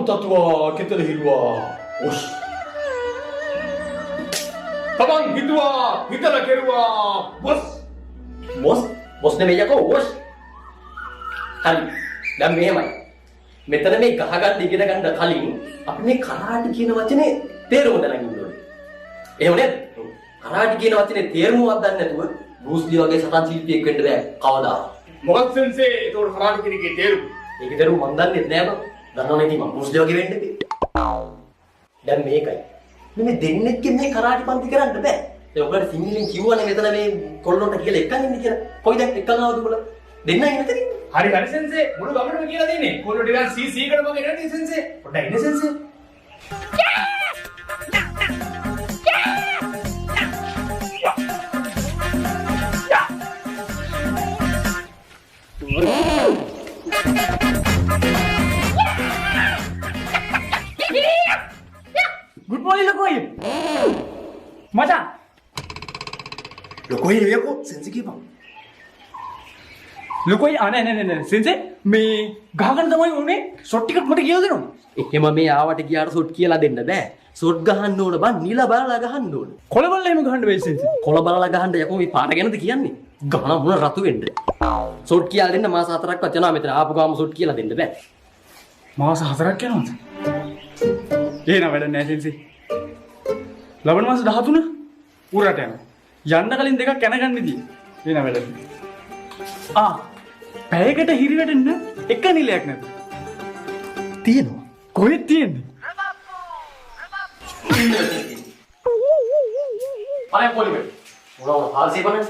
තතුවා කෙතල හිරුවා ඔස් තමන් හිතුවා හිතල කෙරුවා බොස් නෙමෙයි යකෝ ඔස් හරි දැන් මෙහෙමයි මෙතන මේ ගහගන්න ඉගෙන ගන්න කලින් අපි මේ කරාටි කියන වචනේ තේරුම දැනගන්න ඕනේ එහෙම නේද කරාටි කියන වචනේ තේරුමවත් දන්නේ නැතුව බෲස් ලී වගේ සටන් ශිල්පියෙක් වෙන්න බෑ කවදා මොකක්ද සෙන්සේ ඒක කරාටි කියන එකේ තේරුම ඒකේ තේරුම මන් දන්නේ නැහැ බං දන්නවනේ ඉතින් මම බෲස් ලී වගේ වෙන්න බෑ දැන් මේකයි මේ දෙන්නෙක්ගේ මේ කරාටි පන්ති කරන්න බෑ ඒ ඔයගොල්ලෝ සිංහලෙන් කිව්වනේ මෙතන මේ කොල්ලොන්ට කියලා එකන් ඉන්නේ කියලා කොයිද එකන් ආවද උඹලා දෙන්නයි නැතනේ හරි සෙන්සේ මුළු ගමනම කියලා දෙන්නේ කොල්ලෝ ටිකක් සීසී එකට මගේ නැති සෙන්සේ පොඩ්ඩක් ඉන්න සෙන්සේ Good morning, Lokoy. Macam? Lokoy yako sensei ki bang. Lokoy ane. Sensei, me gagan තමයි උනේ shot ටිකක් මට කියලා දෙනවා. එහෙම මේ ආවට ගියාට shot කියලා දෙන්න බෑ. shot ගහන්න ඕන බං නිල බලලා ගහන්න ඕන. කොළ බලලා එහෙම ගහන්න බෑ sensei. කොළ බලලා ගහන්න යකෝ මේ පාට ගැනද කියන්නේ? ගහන මොන රතු වෙන්න. shot කියලා දෙන්න මාස 4ක්වත් යනවා මෙතන ආපු ගාම shot කියලා දෙන්න බෑ. මාස 4ක් යනවද? එහෙනම් වැඩ නැහැ sensei. ලබන මාස 13 උරට යනවා. යන්න කලින් දෙකක් කැනගන්න ඉතියි. එහෙනම් වැඩ නැහැ. පැයකට හිරි වැටෙන්න එක නිලයක් නැද්ද? තියෙනවා. කොහෙද තියෙන්නේ? බලන්න පොලිමේ. මොනවා හාල්සි බලන්න.